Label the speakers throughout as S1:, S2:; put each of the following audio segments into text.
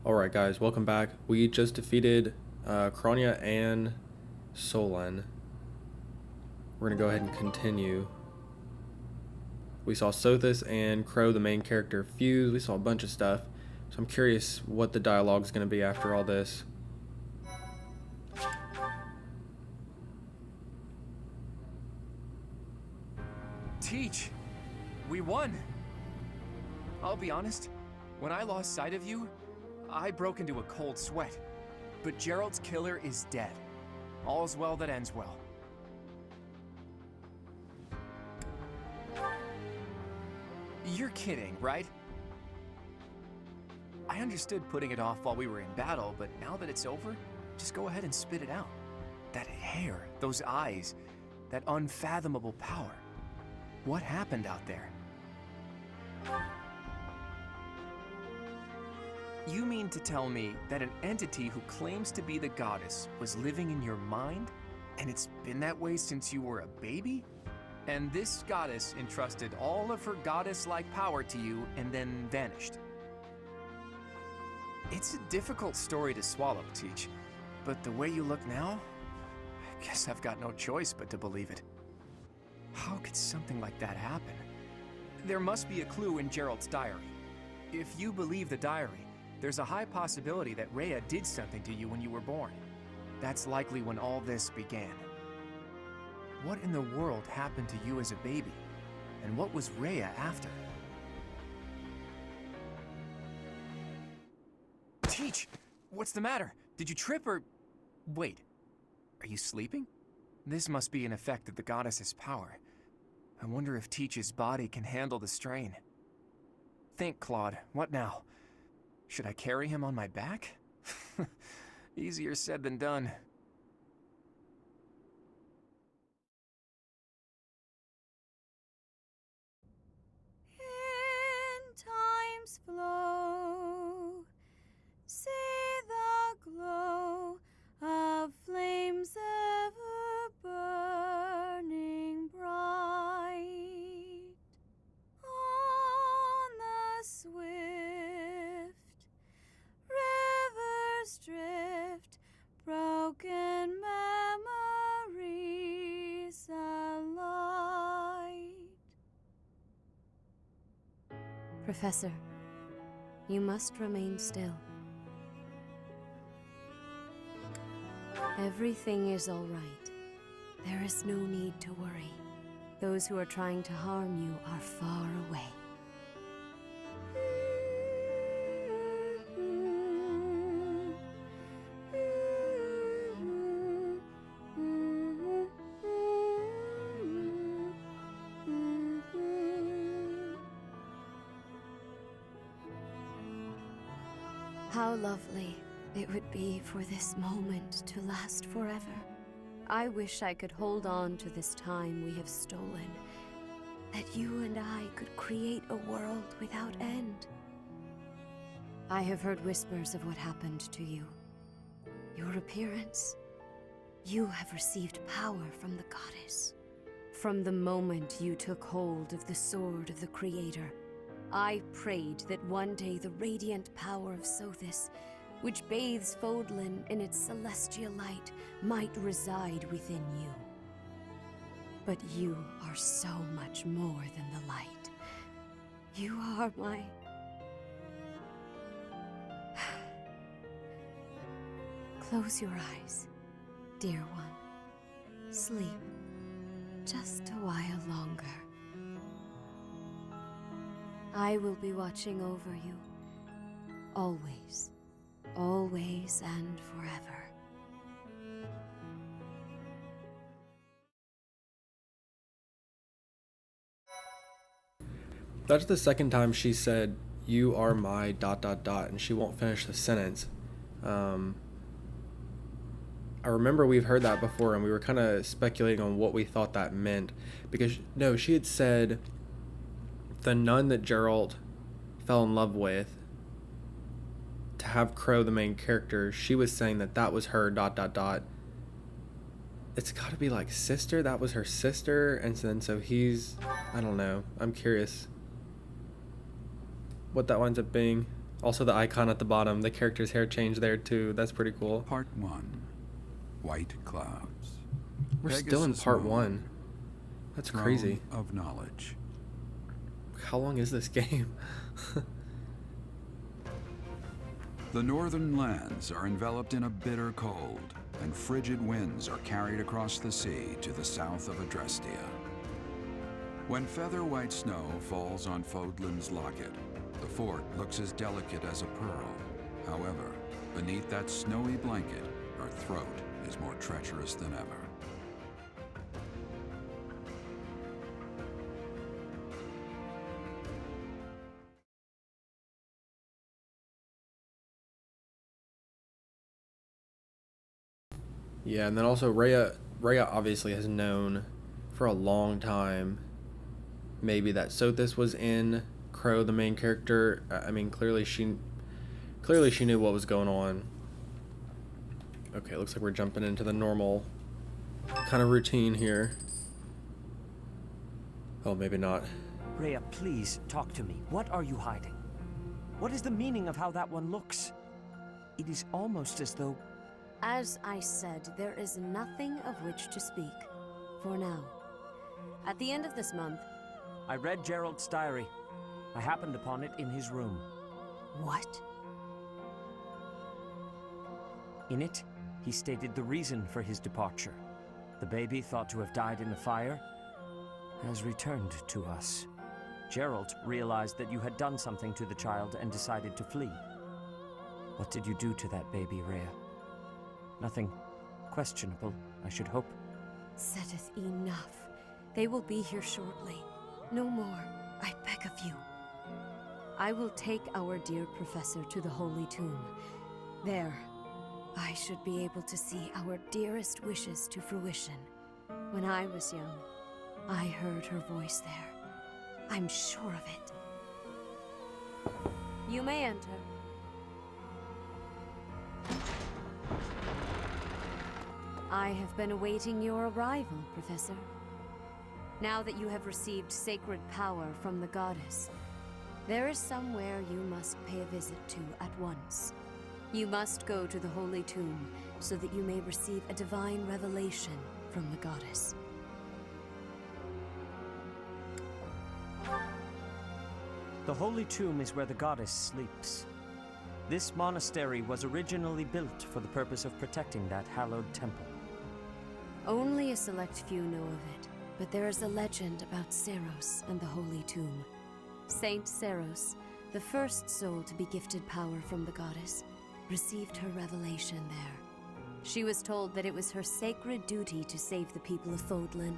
S1: Alright guys, welcome back. We just defeated Kronia and Solon. We're gonna go ahead and continue. We saw Sothis and Crow, the main character, fuse. We saw a bunch of stuff. So I'm curious what the dialogue's gonna be after all this.
S2: Teach! We won! I'll be honest, when I lost sight of you, I broke into a cold sweat. But Gerald's killer is dead. All's well that ends well. You're kidding, right? I understood putting it off while we were in battle, but now that it's over, just go ahead and spit it out. That hair, those eyes, that unfathomable power. What happened out there? You mean to tell me that an entity who claims to be the goddess was living in your mind? And it's been that way since you were a baby? And this goddess entrusted all of her goddess-like power to you and then vanished. It's a difficult story to swallow, Teach. But the way you look now, I guess I've got no choice but to believe it. How could something like that happen? There must be a clue in Gerald's diary. If you believe the diary, there's a high possibility that Rhea did something to you when you were born. That's likely when all this began. What in the world happened to you as a baby? And what was Rhea after? Teach! What's the matter? Did you trip or... Wait. Are you sleeping? This must be an effect of the goddess's power. I wonder if Teach's body can handle the strain. Think, Claude. What now? Should I carry him on my back? Easier said than done.
S3: In time's flow, see the glow of flames ever burning bright on the swift rivers drift, broken memories alight.
S4: Professor, you must remain still. Everything is all right. There is no need to worry. Those who are trying to harm you are far away. How lovely it would be for this moment to last forever. I wish I could hold on to this time we have stolen, that you and I could create a world without end. I have heard whispers of what happened to you. Your appearance. You have received power from the goddess. From the moment you took hold of the sword of the Creator, I prayed that one day the radiant power of Sothis, which bathes Fodlan in its celestial light, might reside within you. But you are so much more than the light. You are my... Close your eyes, dear one. Sleep just a while longer. I will be watching over you, always, always and forever.
S1: That's the second time she said, "You are my ... and she won't finish the sentence. I remember we've heard that before and we were kind of speculating on what we thought that meant. Because, no, she had said the nun that Gerald fell in love with, to have Crow the main character, she was saying that that was her ... It's got to be like sister. That was her sister. And then so he's, I don't know. I'm curious what that winds up being. Also, the icon at the bottom, the character's hair changed there too. That's pretty cool.
S5: Part 1. White Clouds.
S1: We're still in
S5: Pegasus
S1: part
S5: Moon,
S1: 1. That's
S5: Throne
S1: crazy.
S5: of Knowledge.
S1: How long is this game?
S5: The northern lands are enveloped in a bitter cold, and frigid winds are carried across the sea to the south of Adrestia. When feather white snow falls on Fodlan's locket, the fort looks as delicate as a pearl. However, beneath that snowy blanket, our throat is more treacherous than ever.
S1: Yeah, and then also Rhea obviously has known for a long time maybe that Sothis was in Crow, the main character. I mean, clearly she knew what was going on. Okay, looks like we're jumping into the normal kind of routine here. Oh, maybe not.
S6: Rhea, please talk to me. What are you hiding? What is the meaning of how that one looks? It is almost as though...
S4: As I said, there is nothing of which to speak. For now. At the end of this month...
S6: I read Gerald's diary. I happened upon it in his room.
S4: What?
S6: In it, he stated the reason for his departure. The baby, thought to have died in the fire, has returned to us. Gerald realized that you had done something to the child and decided to flee. What did you do to that baby, Rhea? Nothing questionable, I should hope.
S4: Seteth enough. They will be here shortly. No more, I beg of you. I will take our dear professor to the Holy Tomb. There, I should be able to see our dearest wishes to fruition. When I was young, I heard her voice there. I'm sure of it. You may enter. I have been awaiting your arrival, Professor. Now that you have received sacred power from the goddess, there is somewhere you must pay a visit to at once. You must go to the Holy Tomb so that you may receive a divine revelation from the goddess.
S6: The Holy Tomb is where the goddess sleeps. This monastery was originally built for the purpose of protecting that hallowed temple.
S4: Only a select few know of it, but there is a legend about Seros and the Holy Tomb. Saint Seros, the first soul to be gifted power from the goddess, received her revelation there. She was told that it was her sacred duty to save the people of Fodlan,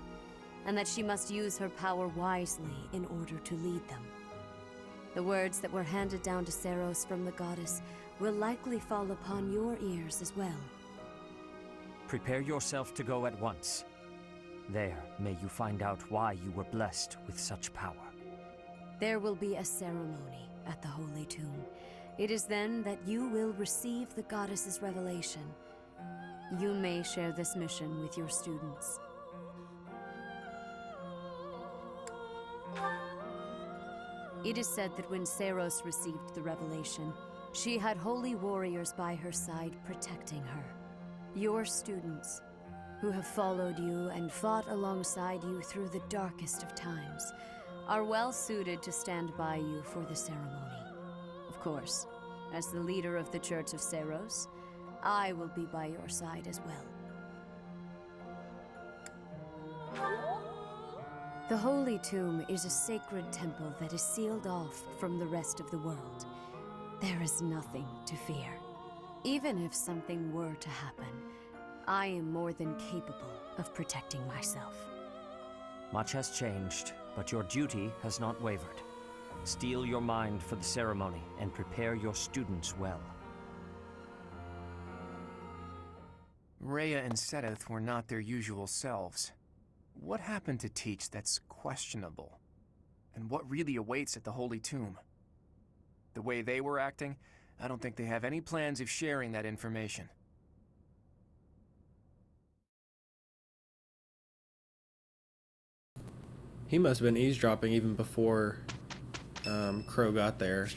S4: and that she must use her power wisely in order to lead them. The words that were handed down to Seros from the goddess will likely fall upon your ears as well.
S6: Prepare yourself to go at once. There, may you find out why you were blessed with such power.
S4: There will be a ceremony at the Holy Tomb. It is then that you will receive the goddess's revelation. You may share this mission with your students. It is said that when Seros received the revelation, she had holy warriors by her side protecting her. Your students, who have followed you and fought alongside you through the darkest of times, are well suited to stand by you for the ceremony. Of course, as the leader of the Church of Seros, I will be by your side as well. The Holy Tomb is a sacred temple that is sealed off from the rest of the world. There is nothing to fear. Even if something were to happen, I am more than capable of protecting myself.
S6: Much has changed, but your duty has not wavered. Steel your mind for the ceremony and prepare your students well.
S2: Rhea and Seteth were not their usual selves. What happened to teach that's questionable? And what really awaits at the Holy Tomb? The way they were acting, I don't think they have any plans of sharing that information.
S1: He must have been eavesdropping even before Crow got there.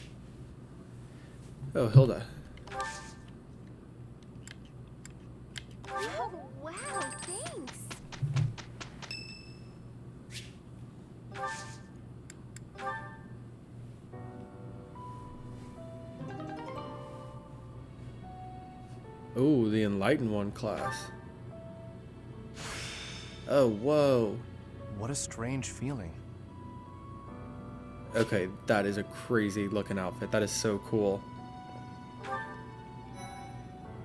S1: Oh, Hilda.
S7: Oh, wow, thanks.
S1: Oh, the Enlightened One class. Oh, whoa.
S2: What a strange feeling.
S1: Okay, that is a crazy looking outfit. That is so cool.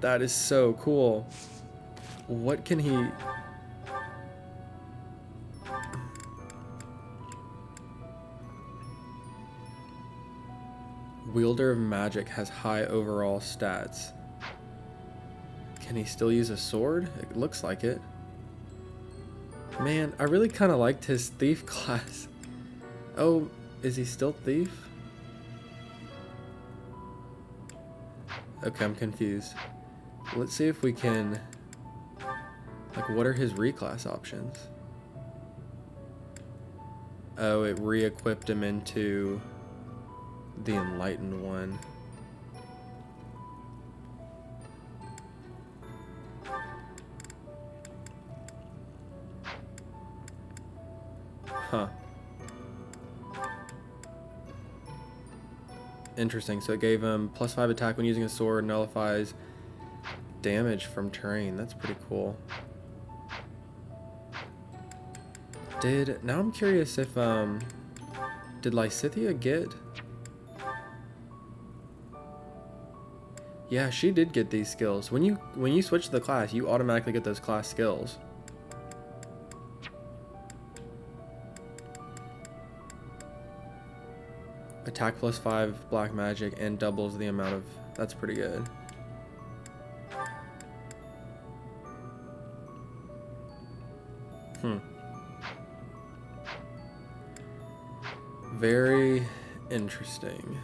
S1: That is so cool. What can he... Wielder of Magic has high overall stats. Can he still use a sword? It looks like it. Man, I really kind of liked his thief class. Oh, is he still thief? Okay, I'm confused. Let's see if we can... Like, what are his reclass options? Oh, it re-equipped him into the Enlightened One. Huh. Interesting. So it gave him +5 attack when using a sword, nullifies damage from terrain. That's pretty cool. Now I'm curious if did Lysithea get... Yeah, she did get these skills. When you switch to the class, you automatically get those class skills. Attack +5 black magic and doubles the amount of... That's pretty good. Very interesting.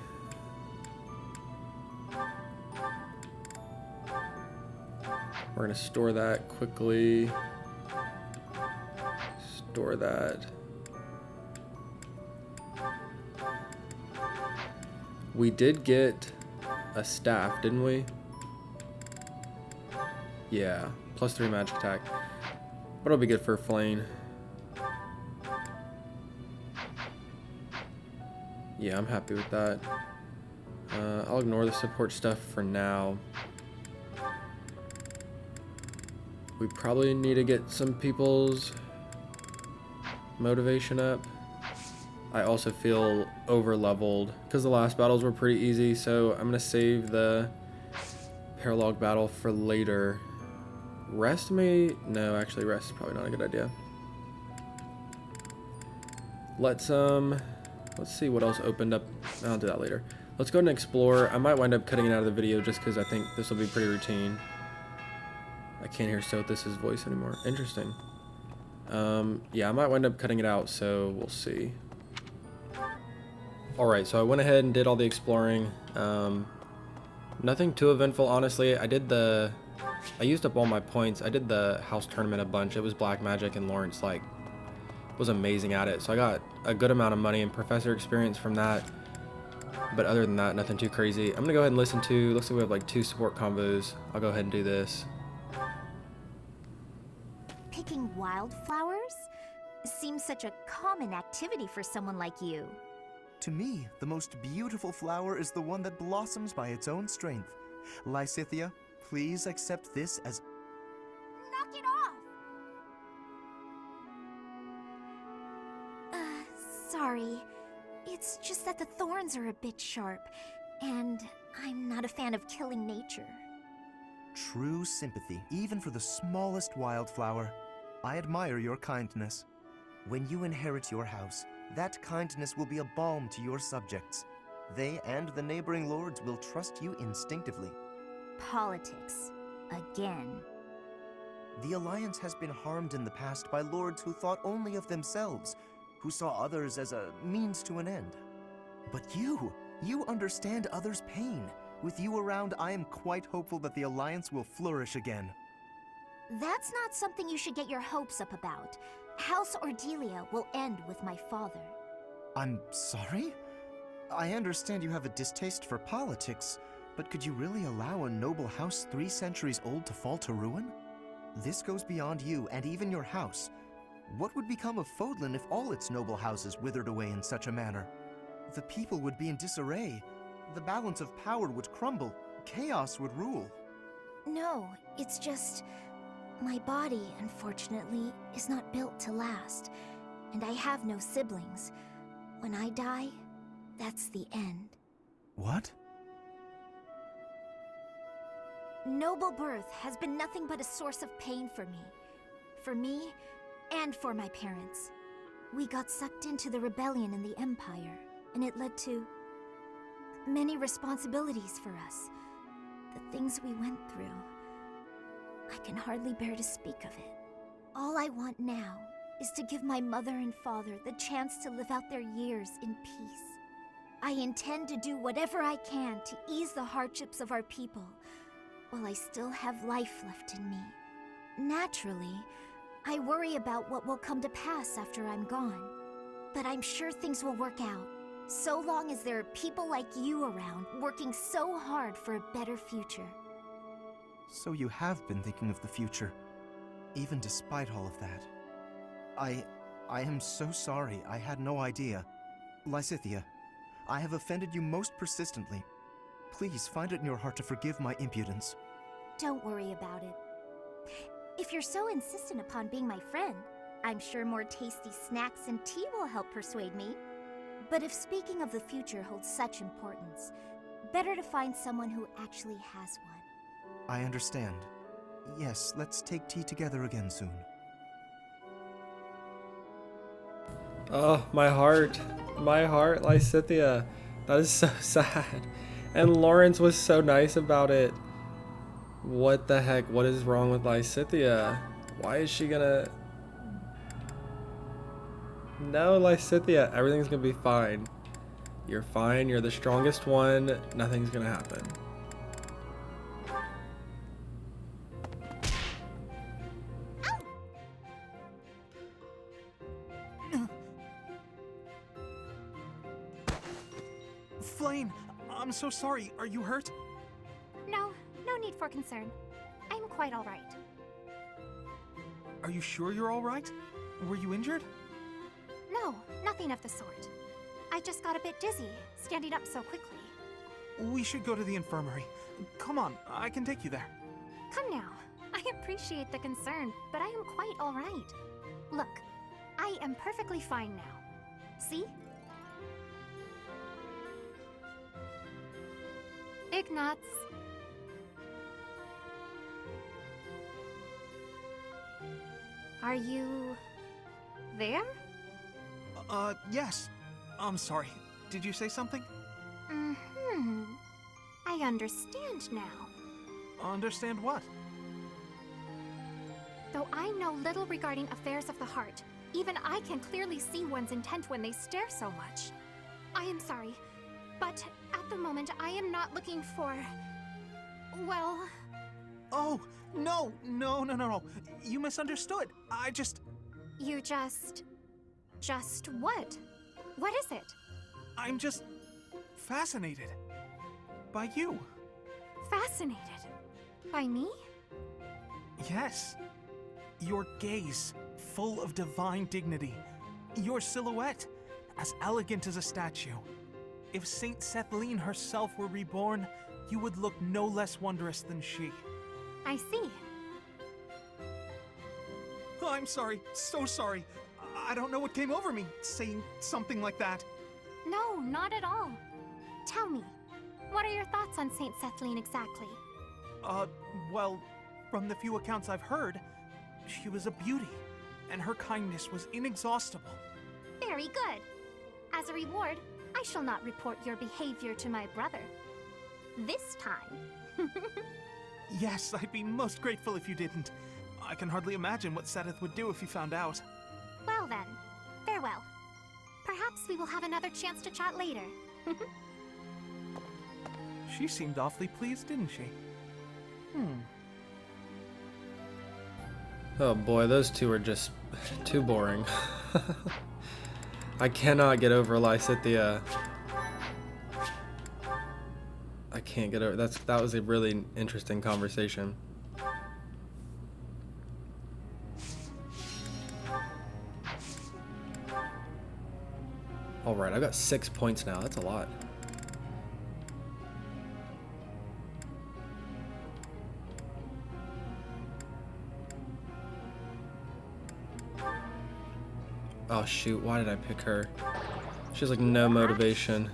S1: We're gonna store that quickly. Store that. We did get a staff, didn't we? Yeah, +3 magic attack. But it'll be good for Flame. Yeah, I'm happy with that. I'll ignore the support stuff for now. We probably need to get some people's motivation up. I also feel over-leveled because the last battles were pretty easy, so I'm going to save the paralog battle for later. Rest may... No, actually rest is probably not a good idea. Let's see what else opened up. I'll do that later. Let's go and explore. I might wind up cutting it out of the video just because I think this will be pretty routine. I can't hear Sothis' voice anymore. Interesting. Yeah, I might wind up cutting it out, so we'll see. Alright, so I went ahead and did all the exploring. Nothing too eventful, honestly. I used up all my points. I did the house tournament a bunch. It was black magic, and Lawrence, like, was amazing at it. So I got a good amount of money and professor experience from that. But other than that, nothing too crazy. I'm gonna go ahead and listen to... Looks like we have, like, 2 support combos. I'll go ahead and do this.
S7: Picking wildflowers? Seems such a common activity for someone like you.
S8: To me, the most beautiful flower is the one that blossoms by its own strength. Lysithea, please accept this as...
S7: Knock it off! Sorry. It's just that the thorns are a bit sharp, and I'm not a fan of killing nature.
S8: True sympathy, even for the smallest wildflower. I admire your kindness. When you inherit your house, that kindness will be a balm to your subjects. They and the neighboring lords will trust you instinctively.
S7: Politics. Again.
S8: The Alliance has been harmed in the past by lords who thought only of themselves, who saw others as a means to an end. But you understand others' pain. With you around, I am quite hopeful that the Alliance will flourish again.
S7: That's not something you should get your hopes up about. House Ordelia will end with my father.
S8: I'm sorry? I understand you have a distaste for politics, But could you really allow a noble house 3 centuries old to fall to ruin? This goes beyond you and even your house. What would become of Fodlan if all its noble houses withered away in such a manner? The people would be in disarray. The balance of power would crumble. Chaos would rule.
S7: No, it's just... my body, unfortunately, is not built to last. And I have no siblings. When I die, that's the end.
S8: What?
S7: Noble birth has been nothing but a source of pain for me. For me, and for my parents. We got sucked into the rebellion in the Empire, and it led to many responsibilities for us. The things we went through. I can hardly bear to speak of it. All I want now is to give my mother and father the chance to live out their years in peace. I intend to do whatever I can to ease the hardships of our people, while I still have life left in me. Naturally, I worry about what will come to pass after I'm gone. But I'm sure things will work out, so long as there are people like you around working so hard for a better future.
S8: So you have been thinking of the future, even despite all of that. I am so sorry. I had no idea. Lysithea, I have offended you most persistently. Please find it in your heart to forgive my impudence.
S7: Don't worry about it. If you're so insistent upon being my friend, I'm sure more tasty snacks and tea will help persuade me. But if speaking of the future holds such importance, better to find someone who actually has one.
S8: I understand. Yes, let's take tea together again soon.
S1: Oh, my heart, Lysithea. That is so sad. And Lawrence was so nice about it. What the heck? What is wrong with Lysithea? Why is she gonna... No, Lysithea, everything's gonna be fine. You're fine, you're the strongest one, nothing's gonna happen.
S2: Flame, I'm so sorry. Are you hurt?
S9: No need for concern. I'm quite all right.
S2: Are you sure you're all right? Were you injured?
S9: No, nothing of the sort. I just got a bit dizzy, standing up so quickly.
S2: We should go to the infirmary. Come on, I can take you there.
S9: Come now. I appreciate the concern, but I am quite all right. Look, I am perfectly fine now. See? Ignatz. Are you... there?
S2: Yes. I'm sorry. Did you say something?
S9: Mm-hmm. I understand now.
S2: Understand what?
S9: Though I know little regarding affairs of the heart, even I can clearly see one's intent when they stare so much. I am sorry, but at the moment I am not looking for... well...
S2: Oh, no. You misunderstood. I just...
S9: You just what? What is it?
S2: I'm just... fascinated. By you.
S9: Fascinated? By me?
S2: Yes. Your gaze, full of divine dignity. Your silhouette, as elegant as a statue. If Saint Sethlene herself were reborn, you would look no less wondrous than she.
S9: I see.
S2: Oh, I'm sorry, so sorry. I don't know what came over me, saying something like that.
S9: No, not at all. Tell me, what are your thoughts on Saint Sethlene exactly?
S2: Well, from the few accounts I've heard, she was a beauty, and her kindness was inexhaustible.
S9: Very good. As a reward, I shall not report your behavior to my brother. This time.
S2: Yes, I'd be most grateful if you didn't. I can hardly imagine what Seth would do if he found out.
S9: Well then, farewell. Perhaps we will have another chance to chat later.
S2: She seemed awfully pleased, didn't she?
S1: Oh boy, those two are just too boring. I cannot get over Lysithea. can't get over. That was a really interesting conversation. All right, I got 6 points now. That's a lot. Oh shoot, why did I pick her? She has like no motivation.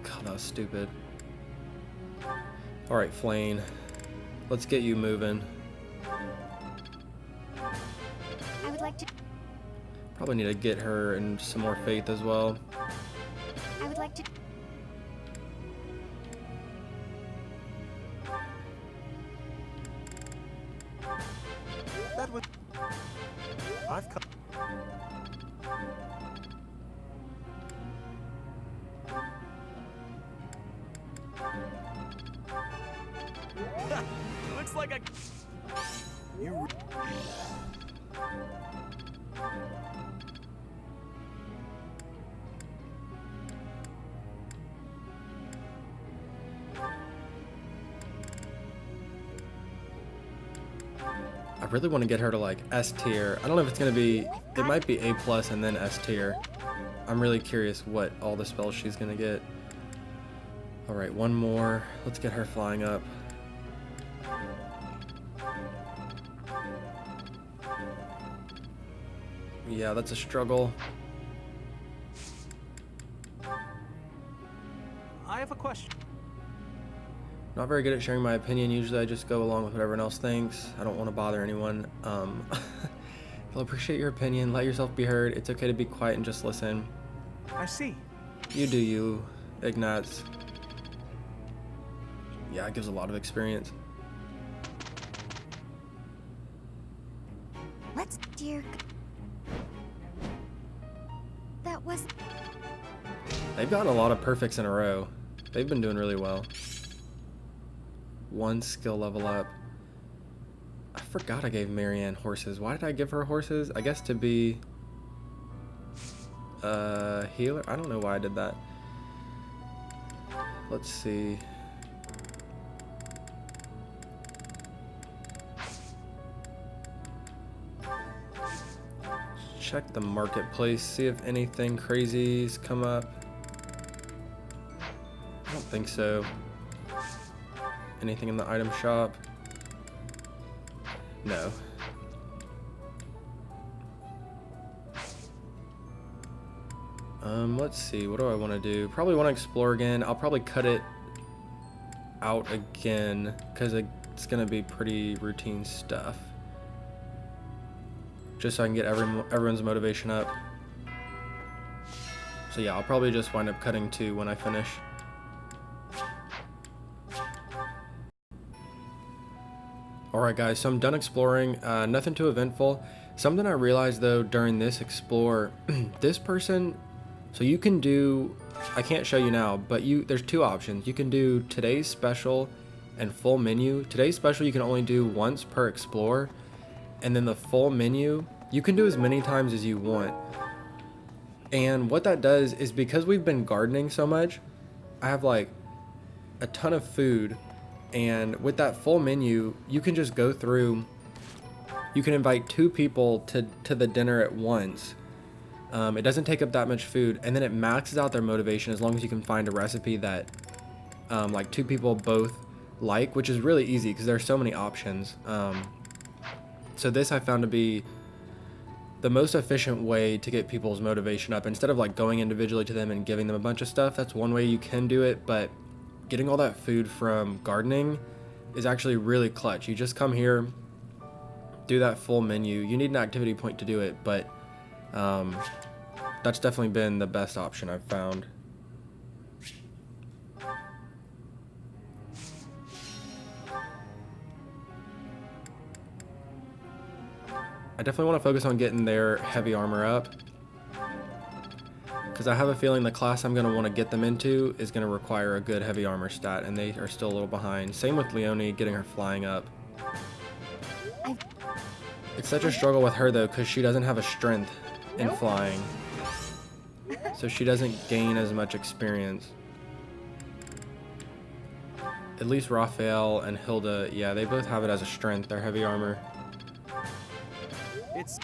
S1: God, that was stupid. Alright, Flane. Let's get you moving.
S9: I would like to.
S1: Probably need to get her in some more faith as well.
S9: I would like to.
S8: That would. I've come.
S2: Looks like a.
S8: You.
S1: I really want to get her to like S tier. I don't know if it's gonna be. It might be A plus and then S tier. I'm really curious what all the spells she's gonna get. All right, one more. Let's get her flying up. Yeah, that's a struggle.
S2: I have a question.
S1: Not very good at sharing my opinion. Usually I just go along with what everyone else thinks. I don't want to bother anyone. I'll appreciate your opinion. Let yourself be heard. It's okay to be quiet and just listen.
S2: I see.
S1: You do you, Ignatz. Yeah, it gives a lot of experience.
S7: Let's, dear. That was.
S1: They've gotten a lot of perfects in a row. They've been doing really well. One skill level up. I forgot I gave Marianne horses. Why did I give her horses? I guess to be a healer? I don't know why I did that. Let's see. Check the marketplace, see if anything crazy's come up. I don't think so. Anything in the item shop? No. Let's see, what do I want to do? Probably want to explore again. I'll probably cut it out again because it's going to be pretty routine stuff. Just so I can get everyone's motivation up. So yeah, I'll probably just wind up cutting 2 when I finish. Alright guys, so I'm done exploring, nothing too eventful. Something I realized though during this explore, this person, so you can do, I can't show you now, but there's 2 options. You can do today's special and full menu. Today's special you can only do once per explore, and then the full menu, you can do as many times as you want. And what that does is because we've been gardening so much, I have like a ton of food. And with that full menu, you can just go through, you can invite 2 people to the dinner at once. It doesn't take up that much food, and then it maxes out their motivation as long as you can find a recipe that like 2 people both like, which is really easy because there are so many options. So this I found to be the most efficient way to get people's motivation up. Instead of like going individually to them and giving them a bunch of stuff, that's one way you can do it, but getting all that food from gardening is actually really clutch. You just come here, do that full menu. You need an activity point to do it, but that's definitely been the best option I've found. I definitely want to focus on getting their heavy armor up, because I have a feeling the class I'm going to want to get them into is going to require a good heavy armor stat, and they are still a little behind. Same with Leonie, getting her flying up. It's such a struggle with her though, because she doesn't have a strength in flying. so she doesn't gain as much experience. At least Raphael and Hilda, yeah, they both have it as a strength, their heavy armor.
S2: It's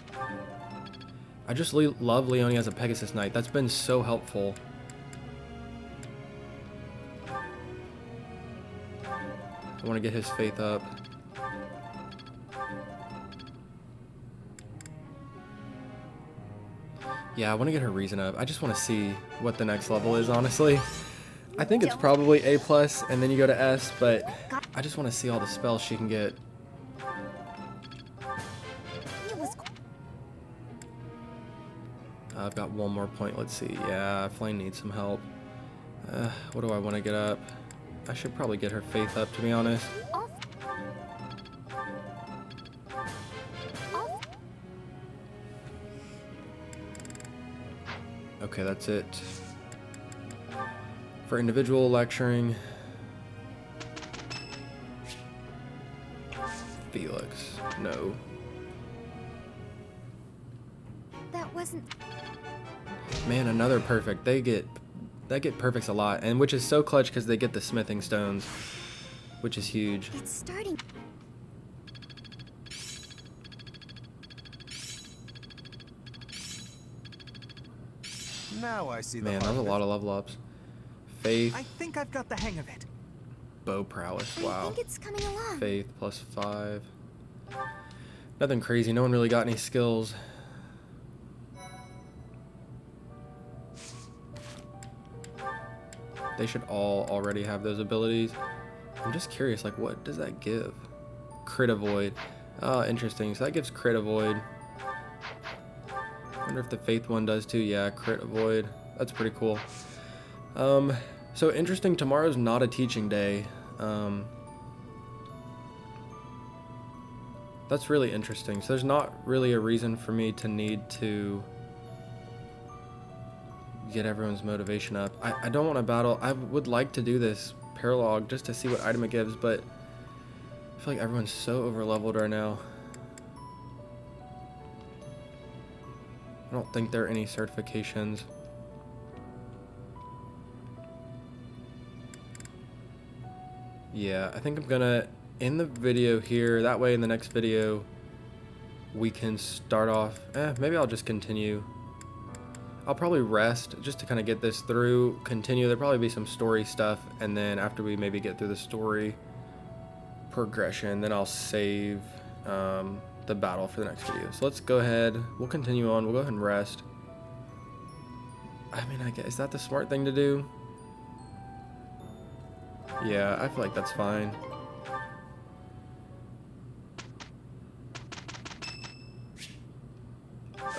S1: I just love Leonie as a Pegasus Knight. That's been so helpful. I want to get his faith up. Yeah, I want to get her reason up. I just want to see what the next level is, honestly. I think it's probably A+, and then you go to S, but I just want to see all the spells she can get. I've got one more point. Let's see. Yeah, Flame needs some help. What do I want to get up? I should probably get her faith up, to be honest. Okay, that's it. For individual lecturing, Felix, no.
S7: That wasn't...
S1: Man, another perfect. They get perfects a lot, and which is so clutch because they get the smithing stones, which is huge.
S7: It's starting...
S8: Now I see the
S1: Man,
S8: heart
S1: that's a
S8: of it.
S1: lot of level ups. Faith,
S2: I think I've got the hang of it.
S1: bow prowess.
S7: I
S1: Wow.
S7: think it's coming along.
S1: Faith +5. Nothing crazy. No one really got any skills. They should all already have those abilities. I'm just curious, like, what does that give? Crit avoid. Oh, interesting. So that gives crit avoid. Wonder if the faith one does too. Yeah, crit avoid. That's pretty cool. So interesting. Tomorrow's not a teaching day. That's really interesting. So there's not really a reason for me to need to get everyone's motivation up. I don't want to battle. I would like to do this paralog just to see what item it gives, but I feel like everyone's so over leveled right now. I don't think there are any certifications. Yeah, I think I'm gonna end the video here. That way in the next video we can start off. Maybe I'll just continue. I'll probably rest just to kind of get this through, continue. There'll probably be some story stuff, and then after we maybe get through the story progression, then I'll save the battle for the next video. So let's go ahead. We'll continue on. We'll go ahead and rest. I mean, I guess, is that the smart thing to do? Yeah, I feel like that's fine.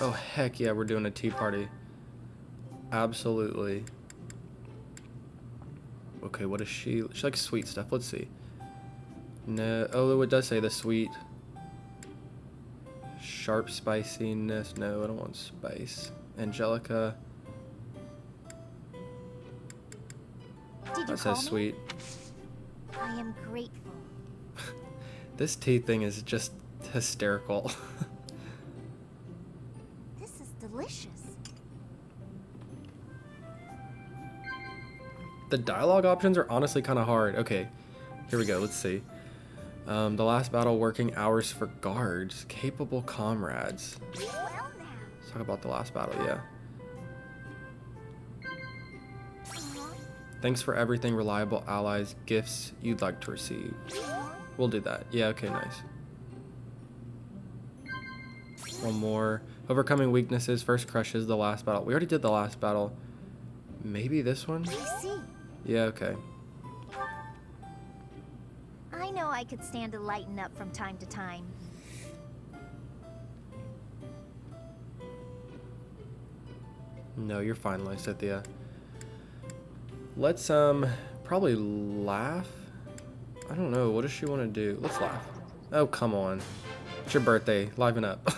S1: Oh, heck yeah, we're doing a tea party. Absolutely. Okay, what is she? She likes sweet stuff. Let's see. No. Oh, it does say the sweet. Sharp spiciness. No, I don't want spice. Angelica.
S7: Did you
S1: That
S7: call
S1: says
S7: me?
S1: sweet.
S7: I am grateful.
S1: This tea thing is just hysterical.
S7: This is delicious.
S1: The dialogue options are honestly kind of hard. Okay, here we go. Let's see. The last battle, working hours for guards, capable comrades.
S7: Well now.
S1: Let's talk about the last battle, yeah. Thanks for everything, reliable allies, gifts you'd like to receive. We'll do that. Yeah, okay, nice. One more. Overcoming weaknesses, first crushes, the last battle. We already did the last battle. Maybe this one?
S7: I see.
S1: Yeah, okay.
S7: I know I could stand to lighten up from time to time.
S1: No, you're fine, Lysithia. Let's probably laugh. I don't know. What does she want to do? Let's laugh. Oh, come on. It's your birthday. Liven up.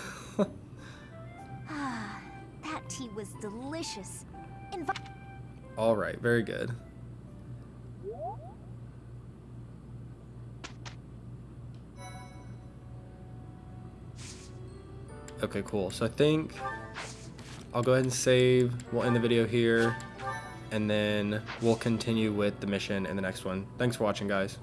S7: Ah, that tea was delicious.
S1: All right, very good. Okay, cool. So I think I'll go ahead and save. We'll end the video here, and then we'll continue with the mission in the next one. Thanks for watching, guys.